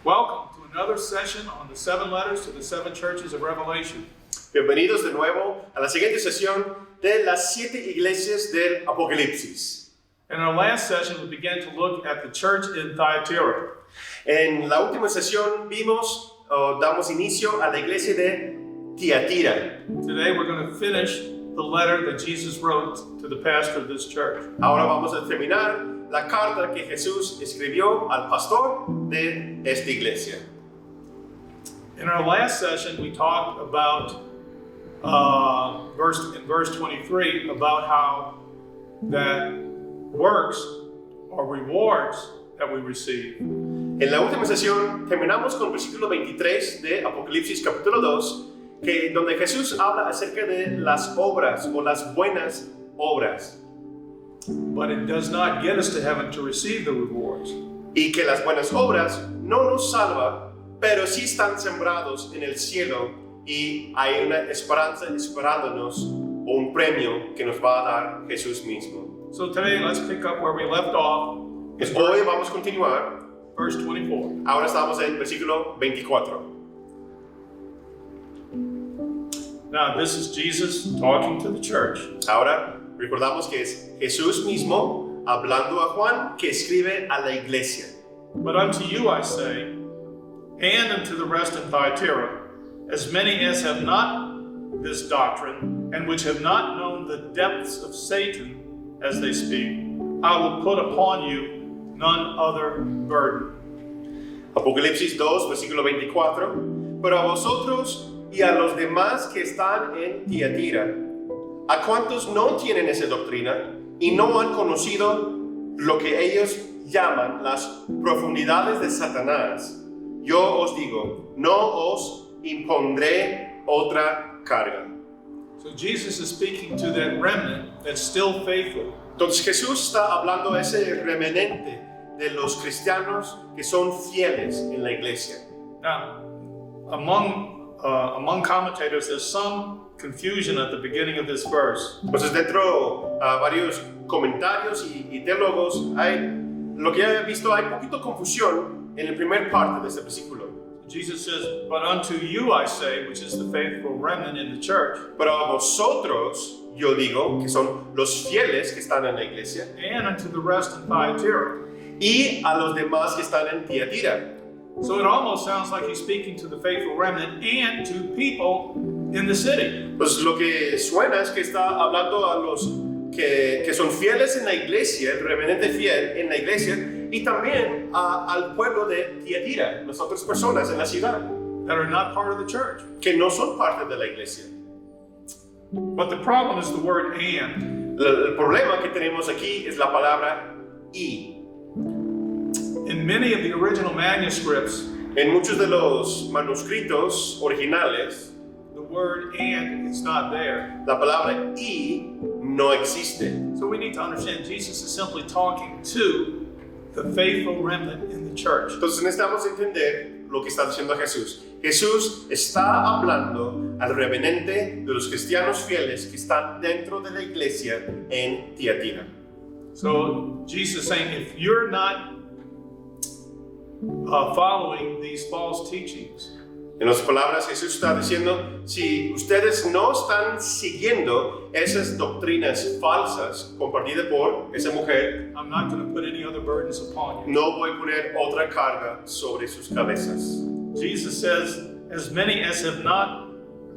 Welcome to another session on the 7 letters to the 7 churches of Revelation. Bienvenidos de nuevo a la siguiente sesión de las 7 iglesias del Apocalipsis. In our last session, we began to look at the church in Thyatira. En la última sesión damos inicio a la iglesia de Tiatira. Today, we're going to finish the letter that Jesus wrote to the pastor of this church. Ahora vamos a terminar la carta que Jesús escribió al pastor de esta iglesia. In our last session, we talked about verse 23 about how that works or rewards that we receive. En la última sesión terminamos con el versículo 23 de Apocalipsis capítulo 2, donde Jesús habla acerca de las obras o las buenas obras. But it does not get us to heaven to receive the rewards. Y que las buenas obras no nos salvan, pero sí están sembrados en el cielo y hay una esperanza esperándonos o un premio que nos va a dar Jesús mismo. So today, let's pick up where we left off. Hoy vamos a continuar. Verse 24. Ahora estamos en el versículo 24. Now, this is Jesus talking to the church. Ahora recordamos que es Jesús mismo hablando a Juan que escribe a la iglesia. But unto you I say, and unto the rest in Thyatira, as many as have not this doctrine, and which have not known the depths of Satan, as they speak, I will put upon you none other burden. Apocalipsis 2, versículo 24. Pero a vosotros y a los demás que están en Tiatira, a cuantos no tienen esa doctrina y no han conocido lo que ellos llaman las profundidades de Satanás, yo os digo, no os impondré otra carga. So Jesus is speaking to that remnant that's still faithful. Entonces Jesús está hablando a ese remanente de los cristianos que son fieles en la iglesia. Now, among commentators, there's some confusion at the beginning of this verse. Entonces dentro varios comentarios y teólogos lo que he visto hay poquito confusión en la primera parte de este versículo. Jesus says, but unto you I say, which is the faithful remnant in the church. Pero a vosotros yo digo, que son los fieles que están en la iglesia, And unto the rest in Thyatira. y a los demás que están en Tiatira. So it almost sounds like he's speaking to the faithful remnant and to people in the city. Pues lo que suena es que está hablando a los que son fieles en la iglesia, el remanente fiel en la iglesia, y también al pueblo de Tiatira, las otras personas en la ciudad, That are not part of the church. que no son parte de la iglesia. But the problem is the word and. El problema que tenemos aquí es la palabra y. In many of the original manuscripts, En muchos de los manuscritos originales, the word and is not there. la palabra y no existe. So we need to understand Jesus is simply talking to the faithful remnant in the church. Entonces necesitamos entender lo que está diciendo Jesús. Jesús está hablando al remanente de los cristianos fieles que están dentro de la iglesia en Tiatira. So Jesus is saying, if you're not following these false teachings, En otras palabras, Jesús está diciendo, si ustedes no están siguiendo esas doctrinas falsas compartidas por esa mujer, I'm not going to put any other burdens upon you. no voy a poner otra carga sobre sus cabezas. Jesus says, as many as have not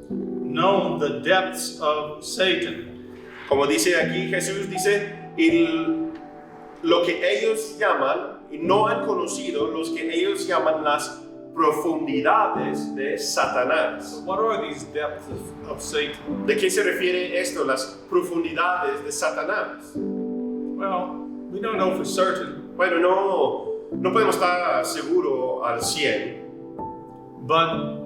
known the depths of Satan. Como dice aquí, Jesús dice, lo que ellos llaman, y no han conocido, los que ellos llaman las profundidades de Satanás. What are these depths of Satan? ¿De qué se refiere esto, las profundidades de Satanás? Well, we don't know for certain, Bueno, no podemos estar seguros al 100, but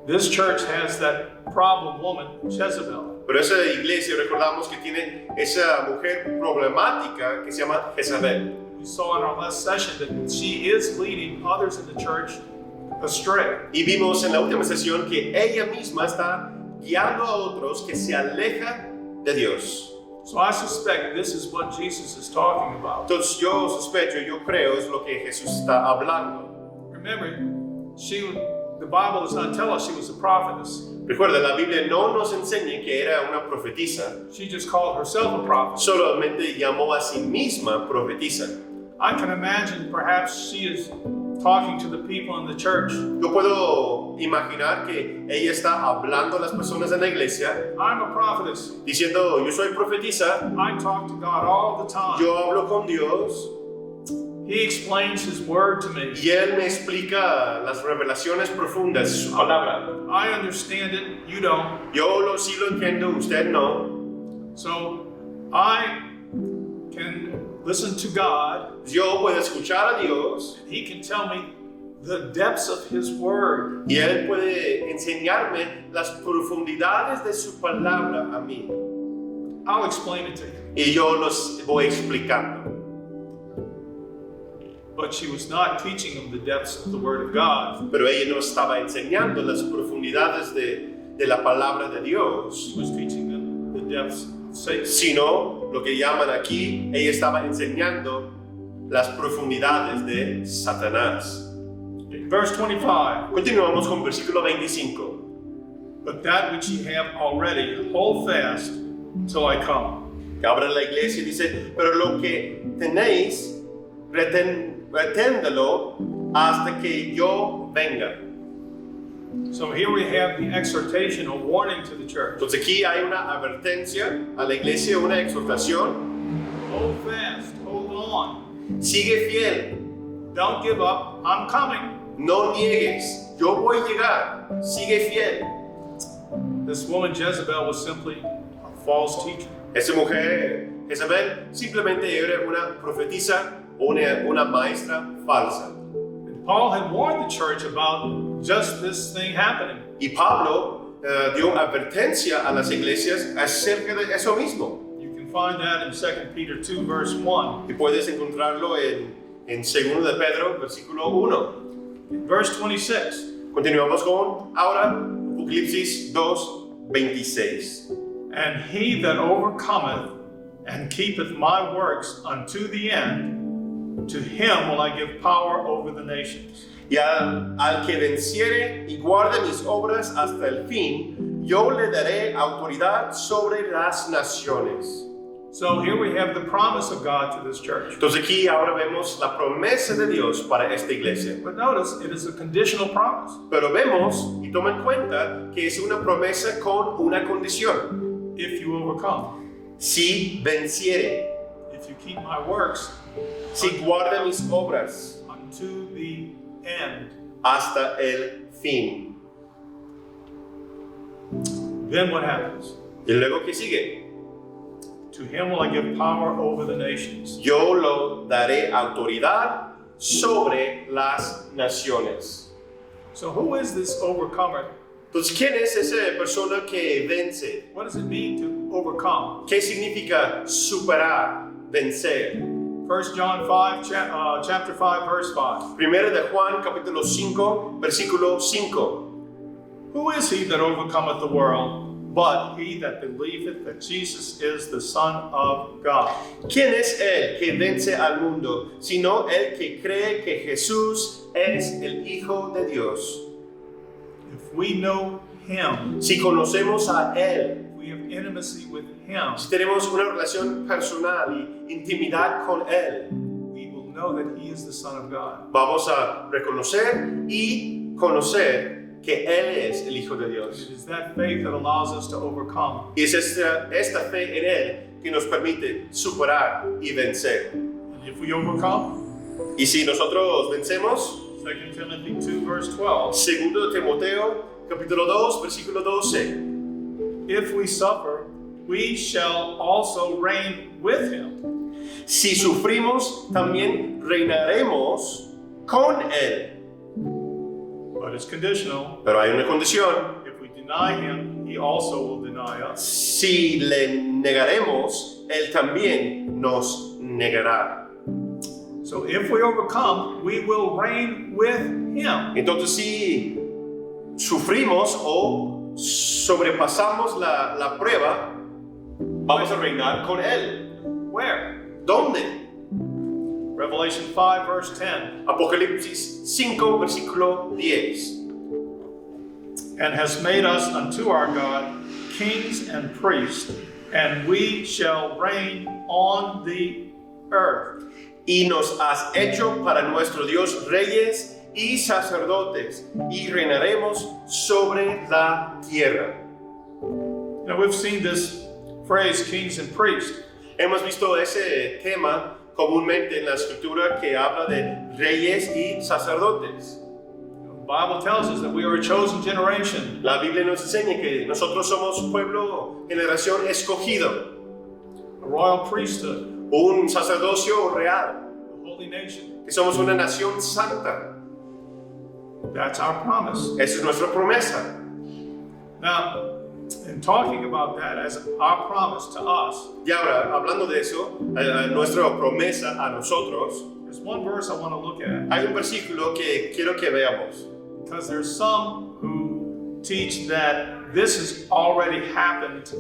this church has that problem woman, Jezebel. pero esa iglesia recordamos que tiene esa mujer problemática que se llama Jezabel. We saw in our last session that she is leading others in the church astray. Y vimos en la última sesión que ella misma está guiando a otros que se alejan de Dios. So I suspect this is what Jesus is talking about. Entonces yo sospecho, yo creo es lo que Jesús está hablando. Remember, the Bible does not tell us she was a prophetess. Recuerda, la Biblia no nos enseña que era una profetisa. She just called herself a prophet. Solamente llamó a sí misma profetisa. I can imagine perhaps she is talking to the people in the church. Yo puedo imaginar que ella está hablando a las personas en la iglesia, I'm a prophetess. diciendo, yo soy profetisa, I talk to God all the time. yo hablo con Dios, He explains His word to me. y Él me explica las revelaciones profundas de su palabra. I understand it, you don't. Yo sí lo entiendo, usted no. So I can listen to God. Yo puedo escuchar a Dios, He can tell me the depths of His word. y Él puede enseñarme las profundidades de su palabra a mí. I'll explain it to you. Y yo los voy explicando. But she was not teaching him the depths of the word of God. Pero ella no estaba enseñando las profundidades de la palabra de Dios, She was teaching them the depths of Satan. sino lo que llaman aquí, ella estaba enseñando las profundidades de Satanás. Verse 25. Continuamos con versículo 25. But that which ye have already, hold fast till I come. Abra la iglesia y dice, pero lo que tenéis, reténdelo hasta que yo venga. So here we have the exhortation, a warning to the church. Entonces aquí hay una advertencia a la iglesia, una exhortación. Hold fast, hold on. Sigue fiel, Don't give up, I'm coming. no niegues, yo voy a llegar, sigue fiel. This woman Jezebel was simply a false teacher. Esa mujer, Jezabel, simplemente era una profetisa, una maestra falsa. And Paul had warned the church about just this thing happening. Y Pablo dio advertencia a las iglesias acerca de eso mismo. You can find that in 2 Peter 2, verse 1. Y puedes encontrarlo en 2 de Pedro, versículo 1. In verse 26, Continuamos con ahora Apocalipsis 2, 26. and he that overcometh and keepeth my works unto the end, to him will I give power over the nations. Y al que venciere y guarde mis obras hasta el fin, yo le daré autoridad sobre las naciones. So here we have the promise of God to this church. Entonces aquí ahora vemos la promesa de Dios para esta iglesia. But notice, it is a conditional promise. Pero vemos y toma en cuenta que es una promesa con una condición. If you overcome, Si venciere, if you keep my works si guarda mis obras unto the end, hasta el fin. then what happens? Y luego que sigue, To him will I give power over the nations. yo lo daré autoridad sobre las naciones. So who is this overcomer? Entonces, ¿quién es esa persona que vence? What does it mean to overcome? ¿Qué significa superar, vencer? 1 John 5, chapter 5, verse 5. Primero de Juan, capítulo 5, versículo 5. Who is he that overcometh the world, but he that believeth that Jesus is the Son of God? ¿Quién es el que vence al mundo, sino el que cree que Jesús es el Hijo de Dios? If we know him, Si conocemos a Él, if we have intimacy with him, si tenemos una relación personal y intimidad con Él, we will know that he is the Son of God. vamos a reconocer y conocer que Él es el Hijo de Dios. It is that faith that allows us to overcome. Y es esta fe en Él que nos permite superar y vencer. And if we overcome, Y si nosotros vencemos, 2 Timothy 2, verse 12, segundo de Timoteo, capítulo 2, versículo 12. if we suffer, we shall also reign with him. Si sufrimos, también reinaremos con Él. But it's conditional. Pero hay una condición. If we deny him, he also will deny us. Si le negaremos, Él también nos negará. So if we overcome, we will reign with him. Entonces, si sufrimos o sobrepasamos la prueba, vamos a reinar con Él. Where? ¿Dónde? Revelation 5 verse 10. Apocalipsis 5, versículo 10. And has made us unto our God kings and priests, and we shall reign on the earth. Y nos has hecho para nuestro Dios reyes y sacerdotes, y reinaremos sobre la tierra. Now we've seen this phrase, kings and priests. Hemos visto ese tema comúnmente en la escritura que habla de reyes y sacerdotes. The Bible tells us that we are a chosen generation, La Biblia nos enseña que nosotros somos pueblo, generación escogido, a royal priesthood, un sacerdocio real, a holy nation. que somos una nación santa. That's our promise. Esa es nuestra promesa. Now, in talking about that as our promise to us, Y ahora, hablando de eso, nuestra promesa a nosotros, there's one verse I want to look at, hay un versículo que quiero que veamos. because there's some who teach that this has already happened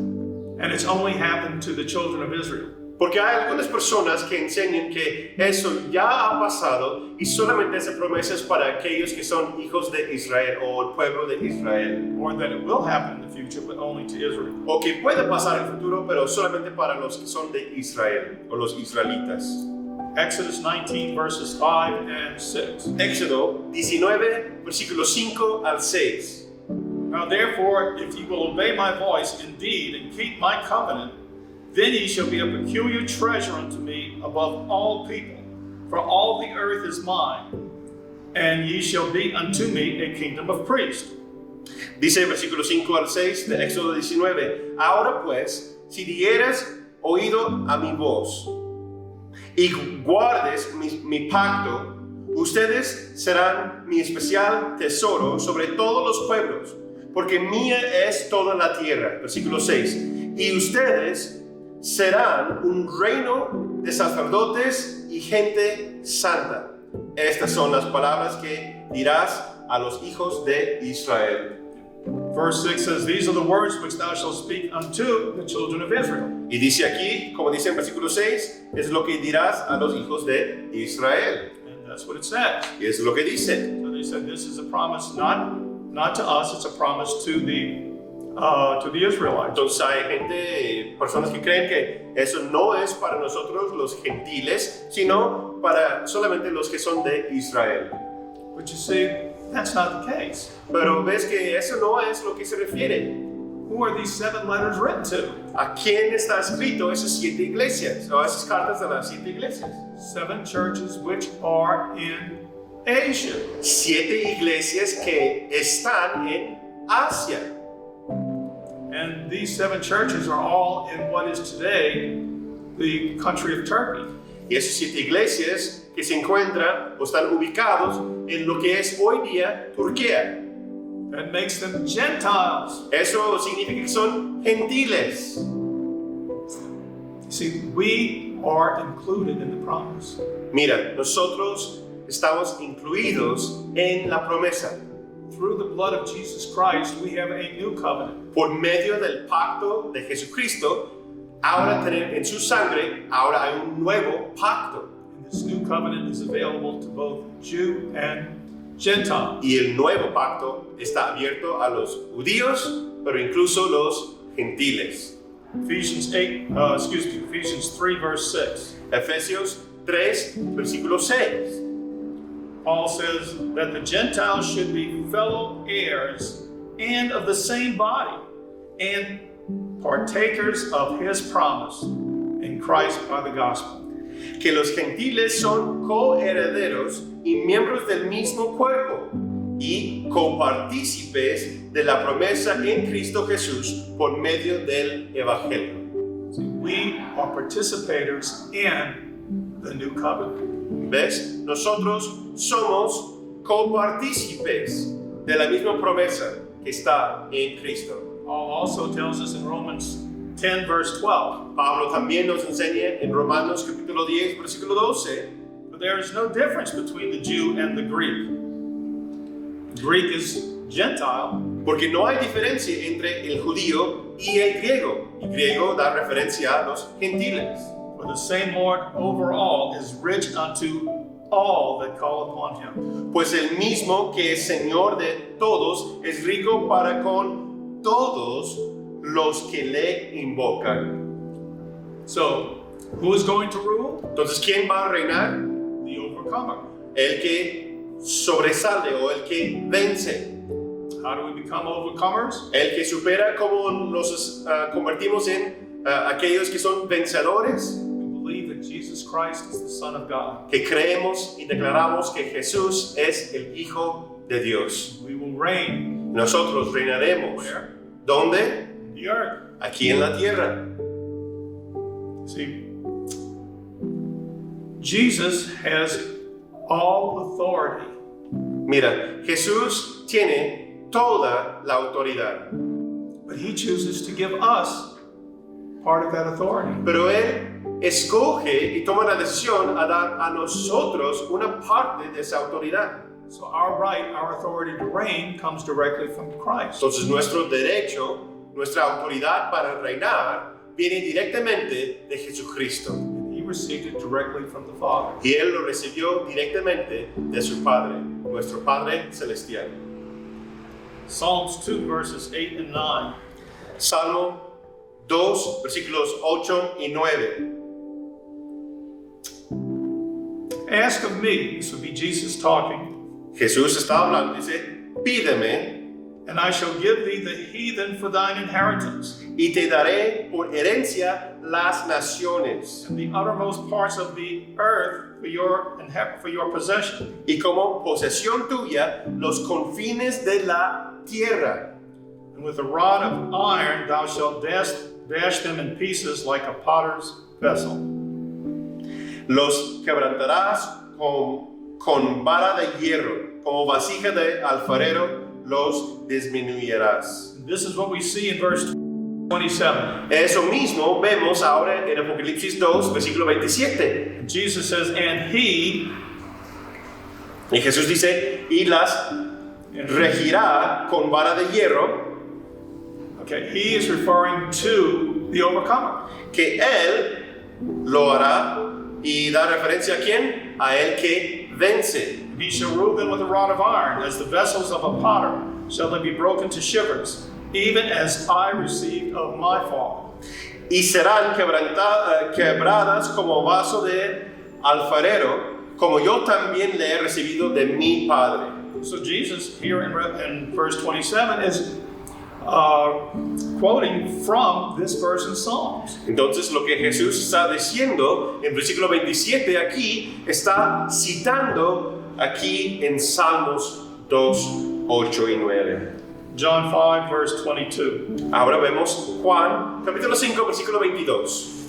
and it's only happened to the children of Israel. Porque hay algunas personas que enseñan que eso ya ha pasado y solamente esa promesa es para aquellos que son hijos de Israel o el pueblo de Israel. Or that it will happen in the future, but only to Israel. O que puede pasar en el futuro, pero solamente para los que son de Israel o los israelitas. Exodus 19 verses 5 and 6. Éxodo 19, versículos 5 al 6. Now therefore, if you will obey my voice indeed and keep my covenant, then ye shall be a peculiar treasure unto me above all people, for all the earth is mine, and ye shall be unto me a kingdom of priests. Dice versículo 5 al 6 de Éxodo 19. Ahora pues, si dieras oído a mi voz y guardes mi pacto, ustedes serán mi especial tesoro sobre todos los pueblos, porque mía es toda la tierra. Versículo 6. Y ustedes serán un reino de sacerdotes y gente santa. Estas son las palabras que dirás a los hijos de Israel. Verse 6 says, these are the words which thou shalt speak unto the children of Israel. Y dice aquí, como dice en versículo 6, es lo que dirás a los hijos de Israel. And that's what it says. Y es lo que dice. So they said this is a promise not to us, it's a promise to the Israelites. Entonces hay gente, personas que creen que eso no es para nosotros los gentiles, sino para solamente los que son de Israel. But you see, that's not the case. Pero ves que eso no es lo que se refiere. Who are these 7 letters written to? ¿A quién está escrito esas 7 iglesias? O esas cartas de las 7 iglesias. 7 churches which are in Asia. 7 iglesias que están en Asia. And these 7 churches are all in what is today the country of Turkey. Y esas 7 iglesias que se encuentran o están ubicados en lo que es hoy día Turquía. That makes them Gentiles. Eso significa que son gentiles. See, we are included in the promise. Mira, nosotros estamos incluidos en la promesa. Through the blood of Jesus Christ, we have a new covenant. Por medio del pacto de Jesucristo, ahora en su sangre, ahora hay un nuevo pacto. And this new covenant is available to both Jew and Gentile. Y el nuevo pacto está abierto a los judíos, pero incluso los gentiles. Ephesians 3 verse 6. Efesios 3, versículo 6. Paul says that the Gentiles should be fellow heirs and of the same body and partakers of his promise in Christ by the gospel. Que los gentiles son coherederos y miembros del mismo cuerpo y copartícipes de la promesa en Cristo Jesús por medio del Evangelio. See, we are participators in the new covenant. ¿Ves? Nosotros somos copartícipes de la misma promesa que está en Cristo. Paul also tells us in Romans 10 verse 12, Pablo también nos enseña en Romanos capítulo 10, versículo 12, but there is no difference between the Jew and the Greek. Greek is Gentile, porque no hay diferencia entre el judío y el griego. El griego da referencia a los gentiles. For the same Lord over all is rich unto all that call upon him. Pues el mismo que es Señor de todos es rico para con todos los que le invocan. So, who is going to rule? Entonces, ¿quién va a reinar? The overcomer. El que sobresale o el que vence. How do we become overcomers? El que supera, como nos convertimos en aquellos que son vencedores. We believe that Jesus Christ is the Son of God. Que creemos y declaramos que Jesús es el Hijo de Dios. We will reign. Nosotros reinaremos. Where? ¿Dónde? The earth. Aquí en la tierra. See, Jesus has all authority. Mira, Jesús tiene toda la autoridad. But he chooses to give us part of that authority. Pero Él escoge y toma la decisión a dar a nosotros una parte de esa autoridad. So our right, our authority to reign comes directly from Christ. Entonces nuestro derecho, nuestra autoridad para reinar viene directamente de Jesucristo. He received it directly from the Father. Y Él lo recibió directamente de su Padre, nuestro Padre Celestial. Psalms 2 verses 8 and 9. Salmo 2, versículos 8 y 9. Ask of me, this would be Jesus talking, Jesús está hablando, dice, pídeme and I shall give thee the heathen for thine inheritance, y te daré por herencia las naciones, and the uttermost parts of the earth for your possession. y como posesión tuya los confines de la tierra. And with a rod of iron thou shalt dash them in pieces like a potter's vessel. Los quebrantarás con vara de hierro, como vasija de alfarero los disminuirás. This is what we see in verse 27. Eso mismo vemos ahora en Apocalipsis 2, versículo 27. Jesus says, and he, Y Jesús dice, y las regirá con vara de hierro, okay, he is referring to the overcomer. que Él lo hará, y da referencia a quién? A el que vence. He shall rule them with a rod of iron, as the vessels of a potter shall they be broken to shivers, even as I received of my Father. Y serán quebradas como vaso de alfarero, como yo también le he recibido de mi Padre. So Jesus here in verse 27 is quoting from this verse in Psalms. Entonces lo que Jesús está diciendo en versículo 27 aquí, está citando aquí en Salmos 2, 8 y 9. John 5 verse 22. Ahora vemos Juan capítulo 5 versículo 22.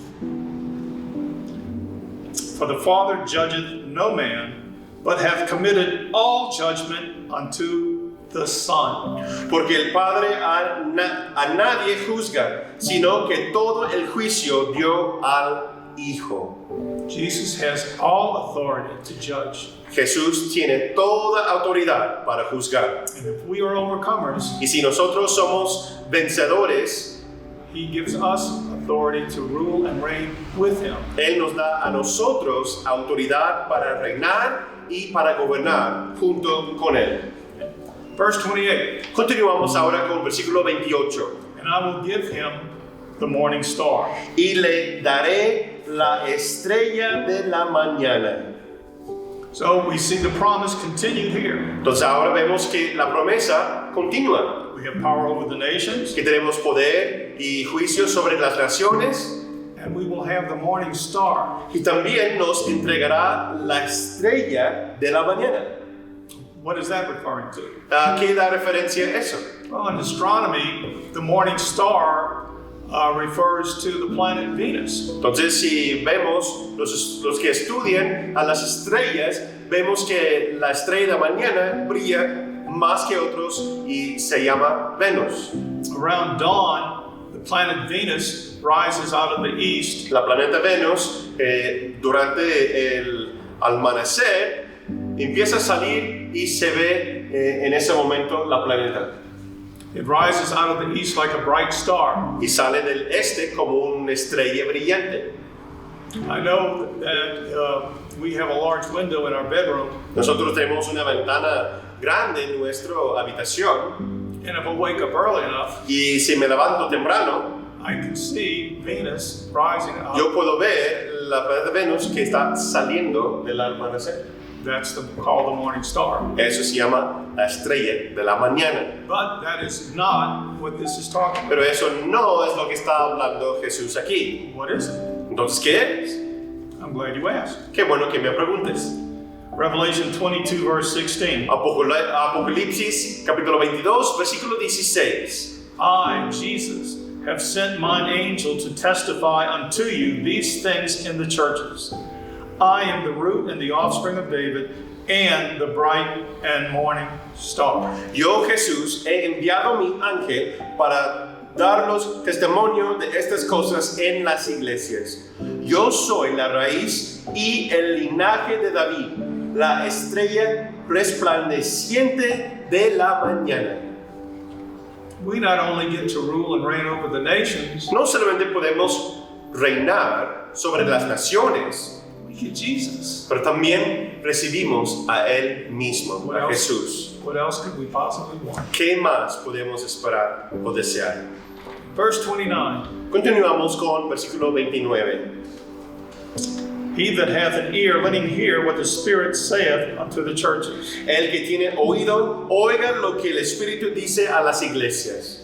For the Father judgeth no man, but hath committed all judgment unto the Son. Porque el Padre a nadie juzga, sino que todo el juicio dio al Hijo. Jesus has all authority to judge. Jesús tiene toda autoridad para juzgar. And if we are overcomers, Y si nosotros somos vencedores, he gives us authority to rule and reign with him. Él nos da a nosotros autoridad para reinar y para gobernar junto con Él. Verse 28. Continuamos ahora con versículo 28. And I will give him the morning star. Y le daré la estrella de la mañana. So we see the promise continued here. Entonces ahora vemos que la promesa continúa. We have power over the nations, Que tenemos poder y juicio sobre las naciones. and we will have the morning star. Y también nos entregará la estrella de la mañana. What is that referring to? ¿A qué da referencia eso? Well, in astronomy, the morning star refers to the planet Venus. Entonces, si vemos los que estudian a las estrellas, vemos que la estrella de la mañana brilla más que otros y se llama Venus. Around dawn, the planet Venus rises out of the east, La planeta Venus, durante el amanecer, empieza a salir y se ve en ese momento la planeta. it rises out of the east like a bright star. Y sale del este como una estrella brillante. I know that we have a large window in our bedroom, Nosotros tenemos una ventana grande en nuestra habitación and if I wake up early enough, y si me levanto temprano, I can see Venus rising up. yo puedo ver la planeta Venus que está saliendo del amanecer. That's called the morning star. Eso se llama la estrella de la mañana. But that is not what this is talking about. Pero eso no es lo que está hablando Jesús aquí. What is it? Entonces, ¿qué es? I'm glad you asked. Qué bueno que me preguntes. Revelation 22, verse 16. Apocalipsis, capítulo 22, versículo 16. I, Jesus, have sent mine angel to testify unto you these things in the churches. I am the root and the offspring of David, and the bright and morning star. Yo, Jesús, he enviado mi ángel para darlos testimonio de estas cosas en las iglesias. Yo soy la raíz y el linaje de David, la estrella resplandeciente de la mañana. We not only get to rule and reign over the nations, No solamente podemos reinar sobre las naciones, we get Jesus. pero también recibimos a Él mismo, What a else? Jesús. What else could we possibly want? ¿Qué más podemos esperar o desear? Verse 29. Continuamos con versículo 29. He that hath an ear, let him hear what the Spirit saith unto the churches. El que tiene oído, oiga lo que el Espíritu dice a las iglesias.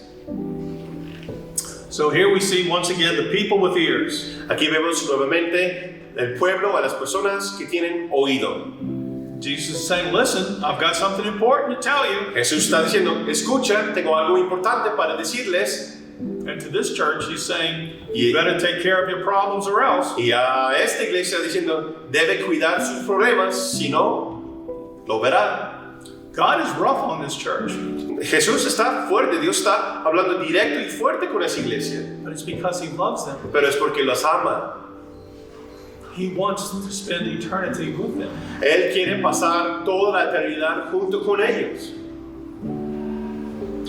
So here we see once again the people with ears. Aquí vemos nuevamente el pueblo, a las personas que tienen oído. Jesus is saying, listen, I've got something important to tell you. Jesús está diciendo, escucha, tengo algo importante para decirles. And to this church, he's saying, Yeah. you better take care of your problems or else. Y a esta iglesia diciendo, debe cuidar sus problemas, si no, lo verá. God is rough on this church, Jesús está fuerte, Dios está hablando directo y fuerte con esa iglesia. but it's because he loves them. Pero es porque los ama. He wants to spend eternity with them. Él quiere pasar toda la eternidad junto con ellos.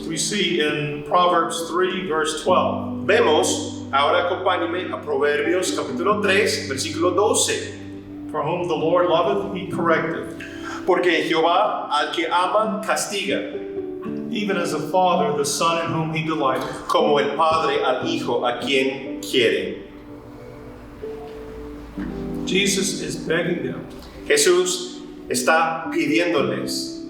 We see in Proverbs 3, verse 12. Vemos, ahora acompáñame a Proverbios capítulo 3, versículo 12. For whom the Lord loveth, he correcteth, Porque Jehová al que ama castiga, even as a father the son in whom he delighteth. como el padre al hijo a quien quiere. Jesus is begging them, Jesús está pidiéndoles,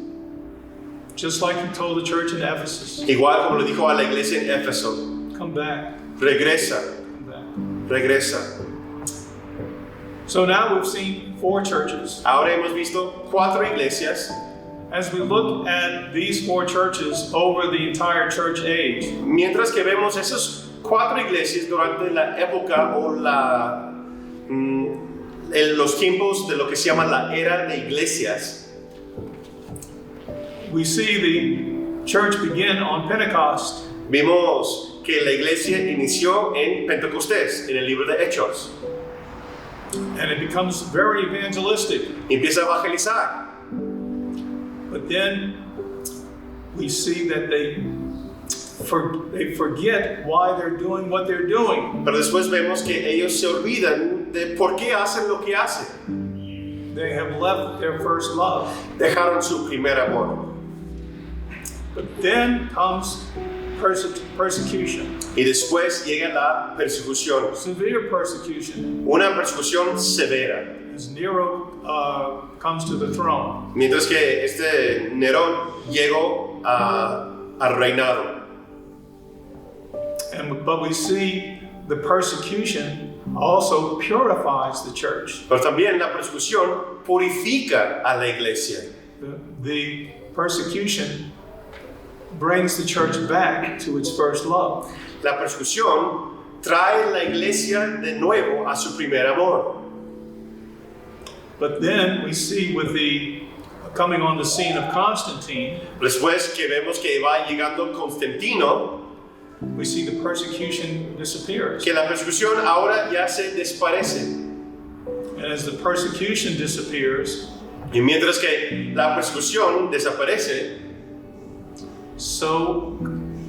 just like he told the church in Ephesus, igual como lo dijo a la iglesia en Éfeso, come back, regresa, come back. regresa. So now we've seen 4 churches. Ahora hemos visto 4 iglesias. As we look at these 4 churches over the entire church age, Mientras que vemos esas 4 iglesias durante la época o los tiempos de lo que se llama la era de iglesias, we see the church begin on Pentecost. vimos que la iglesia inició en Pentecostés, en el libro de Hechos. And it becomes very evangelistic. Empieza a evangelizar. But then we see that they forget why they're doing what they're doing. Pero después vemos que ellos se olvidan de por qué hacen lo que hacen. They have left their first love. Dejaron su primer amor. But then comes persecution, Y después llega la persecución. severe persecution, Una persecución severa. as Nero comes to the throne. Mientras que este Nerón llegó al reinado. But we see the persecution also purifies the church. Pero también la persecución purifica a la iglesia. The persecution brings the church back to its first love. La persecución trae la iglesia de nuevo a su primer amor. But then we see with the coming on the scene of Constantine, Después que vemos que va llegando Constantino, we see the persecution disappears. que la persecución ahora ya se desparece. And as the persecution disappears, Y mientras que la persecución desaparece, so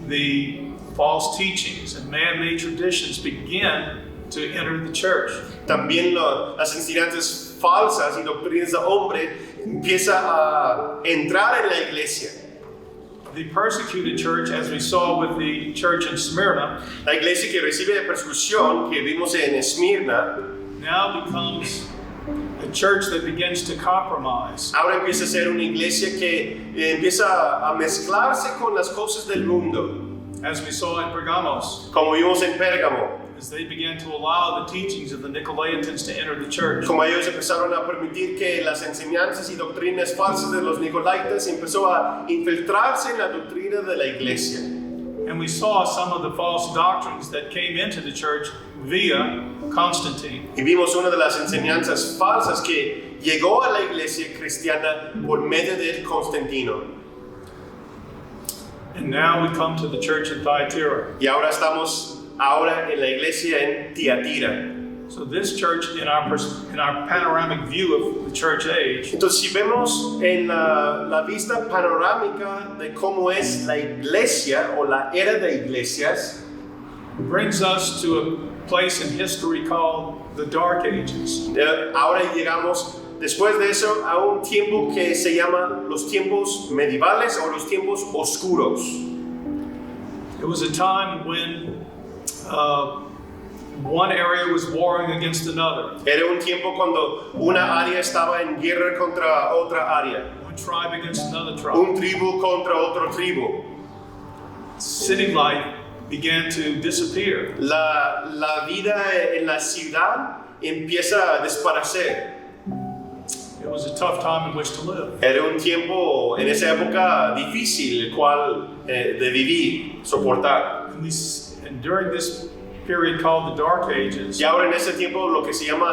the false teachings and man-made traditions begin to enter the church. También las enseñanzas falsas y doctrinas de hombre empieza a entrar en la iglesia. The persecuted church, as we saw with the church in Smyrna, La iglesia que recibe persecución que vimos en Esmirna now becomes a church that begins to compromise. ahora empieza a ser una iglesia que empieza a mezclarse con las cosas del mundo, As we saw in Pergamos, como vimos en Pérgamo, as they began to allow the teachings of the Nicolaitans to enter the church. como ellos empezaron a permitir que las enseñanzas y doctrinas falsas de los Nicolaitas empezó a infiltrarse en la doctrina de la iglesia. And we saw some of the false doctrines that came into the church via Constantine. Y vimos una de las enseñanzas falsas que llegó a la iglesia cristiana por medio de Constantino. And now we come to the church at Thyatira. Y ahora estamos en la iglesia en Tiatira. So this church, in our panoramic view of the church age, Entonces, si vemos en la vista panorámica de cómo es la iglesia o la era de iglesias, brings us to a place in history called the Dark Ages. ahora llegamos después de eso a un tiempo que se llama los tiempos medievales o los tiempos oscuros. It was a time when one area was warring against another. Era un tiempo cuando una área estaba en guerra contra otra área, One tribe against another tribe. un tribu contra otro tribu. City life began to disappear. La vida en la ciudad empieza a desaparecer. It was a tough time in which to live. Era un tiempo en esa época difícil, el cual de vivir, soportar. And during this period called the Dark Ages, Y ahora en ese tiempo lo que se llama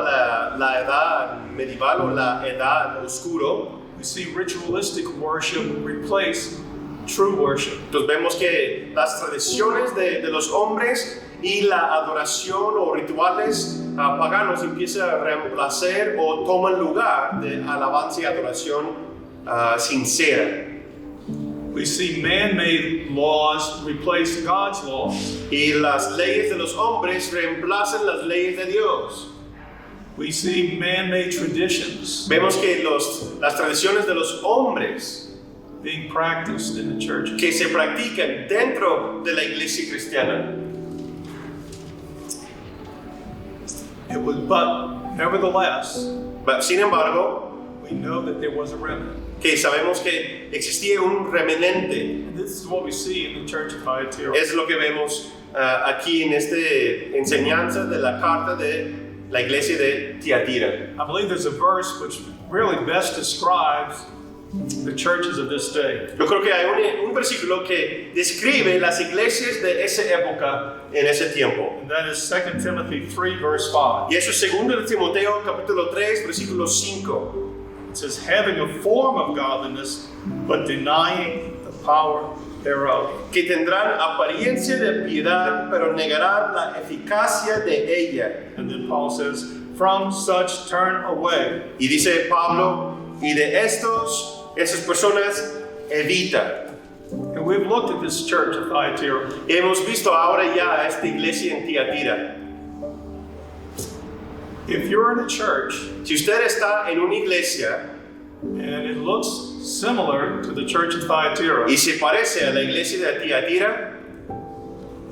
la edad medieval o la edad oscuro, we see ritualistic worship replace true worship. entonces vemos que las tradiciones de los hombres y la adoración o rituales paganos empiezan a reemplazar o toman lugar de alabanza y adoración sincera. We see man-made laws replace God's laws. Y las leyes de los hombres reemplazan las leyes de Dios. We see man-made traditions Vemos que las tradiciones de los hombres being practiced in the church. que se practican dentro de la iglesia cristiana. But nevertheless, Sin embargo, we know that there was a remnant. que sabemos que existía un remanente. And this is what we see in the church of Thyatira. Es lo que vemos aquí en esta enseñanza de la carta de la iglesia de Tiatira. I believe there's a verse which really best describes the churches of this day. Yo creo que hay un versículo que describe las iglesias de esa época en ese tiempo. And that is 2 Timothy 3, verse 5. Y eso es 2 de Timoteo capítulo 3, versículo 5. It says, having a form of godliness, but denying the power thereof. Que tendrán apariencia de piedad, pero negarán la eficacia de ella. And then Paul says, from such turn away. Y dice Pablo, y de esas personas evita. And we've looked at this church of Thyatira. Hemos visto ahora ya esta iglesia en Tiatira. If you're in a church Si usted está en una iglesia and it looks similar to the church of Thyatira, y se parece a la iglesia de Tiatira,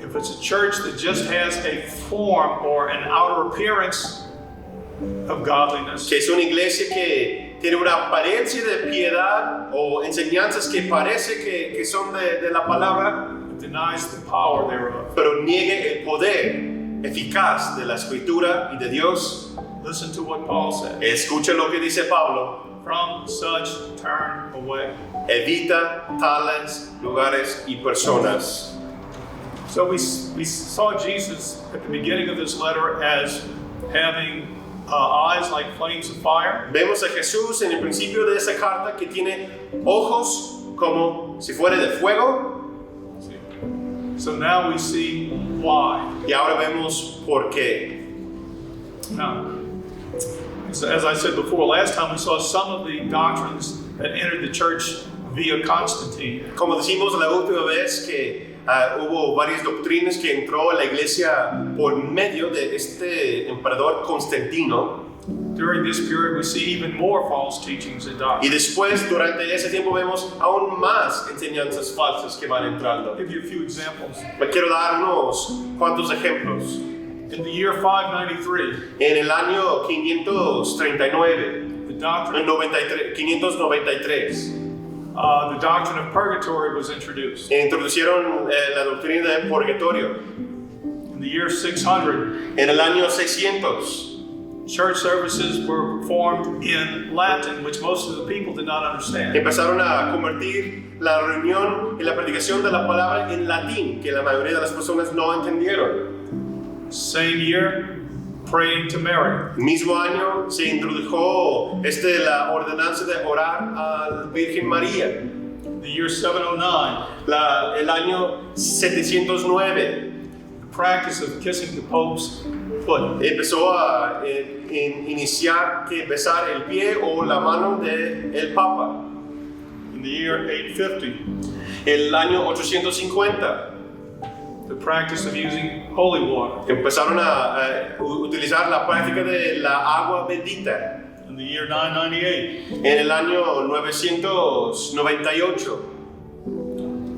if it's a church that just has a form or an outer appearance of godliness, que es una iglesia que tiene una apariencia de piedad o enseñanzas que parece que son de la palabra, it denies the power thereof. pero niegue el poder eficaz de la escritura y de Dios. Listen to what Paul said. Escucha lo que dice Pablo. From such turn away. Evita tales lugares y personas. So we saw Jesus at the beginning of this letter as having eyes like flames of fire. Vemos a Jesús en el principio de esa carta que tiene ojos como si fuera de fuego. So now we see why. Y ahora vemos por qué. Now, as I said before, last time we saw some of the doctrines that entered the church via Constantine. Como decimos la última vez que hubo varias doctrinas que entró a la iglesia por medio de este emperador Constantino. During this period, we see even more false teachings and Y doctrines. después, durante ese tiempo, vemos aún más enseñanzas falsas que van entrando. I'll give you a few examples. Me quiero dar unos cuantos ejemplos. In the year 593, En el año 539, the doctrine, 593, the doctrine of purgatory was introduced. introducieron la doctrina del purgatorio. In the year 600, En el año 600, church services were performed in Latin, which most of the people did not understand. empezaron a convertir la reunión y la predicación de la palabra en latín, que la mayoría de las personas no entendieron. Same year, praying to Mary. Mismo año se introdujo la ordenanza de orar a la Virgen María. The year 709, El año 709 the practice of kissing the Pope's foot. empezó a iniciar que besar el pie o la mano del Papa. In the year 850, El año 850 the practice of using holy water. empezaron a utilizar la práctica de la agua bendita. In the year 998, En el año 998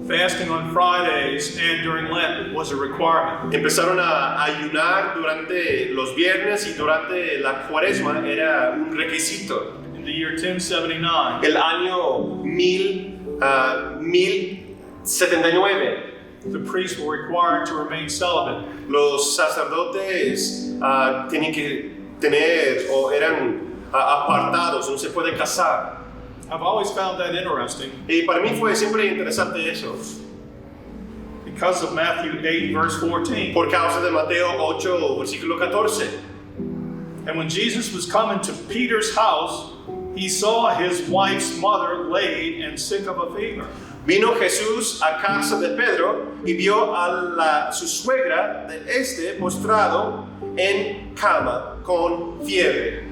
fasting on Fridays and during Lent was a requirement. empezaron a ayunar durante los viernes y durante la cuaresma era un requisito. In the year 1079, El año 1079 the priests were required to remain celibate. los sacerdotes tienen que tener o eran apartados, no se puede casar. I've always found that interesting Y para mí fue siempre interesante eso, because of Matthew 8, verse 14. por causa de Mateo 8, versículo 14. And when Jesus was coming to Peter's house, he saw his wife's mother laid and sick of a fever. Vino Jesús a casa de Pedro y vio a su suegra de postrado en cama con fiebre.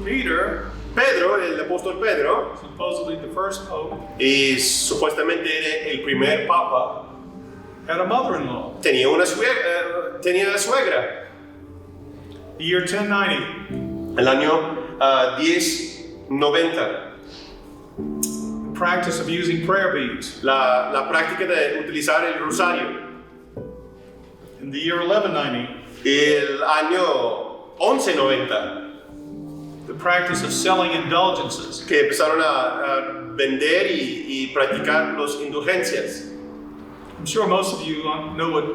Pedro, el apóstol Pedro, Supposedly the first pope, y supuestamente era el primer papa, had a mother-in-law. tenía una suegra. The year 1090, El año 1090, the practice of using prayer beads. la práctica de utilizar el rosario. In the year 1190, El año 1190, the practice of selling indulgences. que empezaron a vender y practicar las indulgencias. I'm sure most of you know what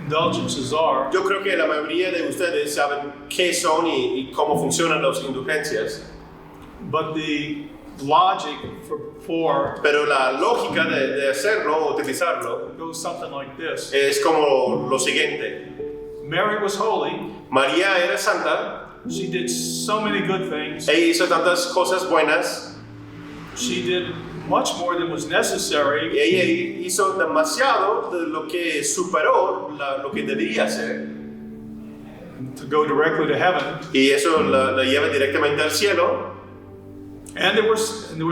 indulgences are. Yo creo que la mayoría de ustedes saben qué son y cómo funcionan las indulgencias, But the logic for pero la lógica de hacerlo o utilizarlo goes something like this. es como lo siguiente. Mary was holy. María era santa, She did so many good things. ella hizo tantas cosas buenas, She did much more than was necessary ella hizo demasiado de lo que superó lo que debía hacer, to go directly to heaven. y eso la lleva directamente al cielo. And there were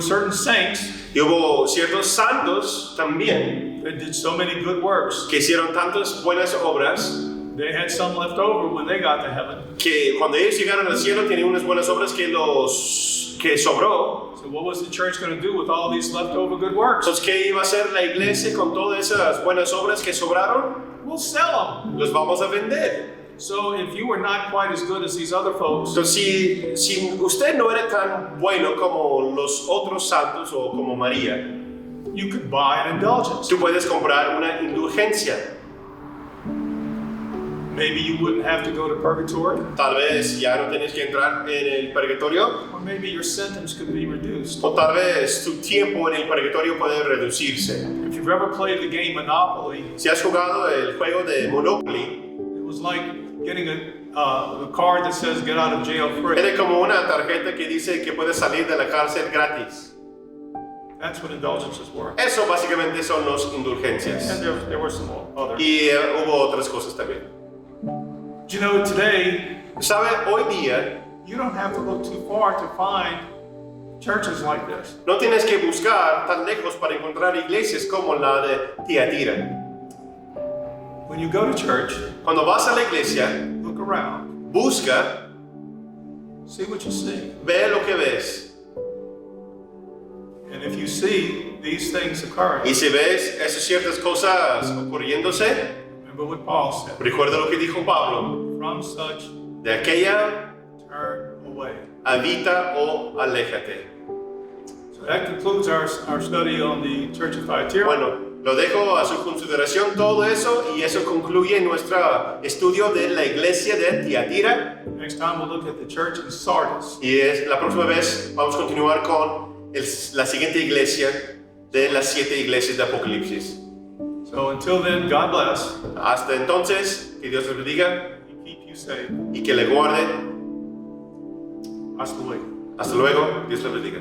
certain saints Y hubo ciertos santos también that did so many good works. que hicieron tantas buenas obras They had some left over when they got to heaven. que cuando ellos llegaron al cielo tenían unas buenas obras que sobró. So what was the church going to do with all these leftover good works? Entonces, ¿qué iba a hacer la iglesia con todas esas buenas obras que sobraron? We'll sell them. Los vamos a vender. So if you were not quite as good as these other folks, Entonces, si usted no era tan bueno como los otros santos o como María, you could buy an indulgence. tú puedes comprar una indulgencia. Maybe you wouldn't have to go to purgatory, Tal vez ya no tienes que entrar en el purgatorio, or maybe your sentence could be reduced. o tal vez tu tiempo en el purgatorio puede reducirse. If you've ever played the game Monopoly, Si has jugado el juego de Monopoly, it was like getting a card that says get out of jail free. era como una tarjeta que dice que puedes salir de la cárcel gratis. That's what indulgences were. Eso básicamente son las indulgencias. And there were some others. Y hubo otras cosas también. You know, today, ¿Sabe? Hoy día you don't have to look too far to find churches like this. no tienes que buscar tan lejos para encontrar iglesias como la de Tiatira. When you go to church, Cuando vas a la iglesia, look around, busca, see what you see. ve lo que ves. And if you see these things occurring, Y si ves esas ciertas cosas ocurriéndose, remember what Paul said. recuerda lo que dijo Pablo. From such, De aquella, turn away. habita o aléjate. So that concludes our study on the Church of Thyatira. Bueno, lo dejo a su consideración todo eso y eso concluye nuestro estudio de la iglesia de Tiatira. Next time we'll look at the church in Sardis. Y la próxima vez vamos a continuar con la siguiente iglesia de las 7 iglesias de Apocalipsis. So until then, God bless. Hasta entonces, que Dios les bendiga And keep you safe. y que le guarde. Hasta luego. Hasta luego, Dios les bendiga.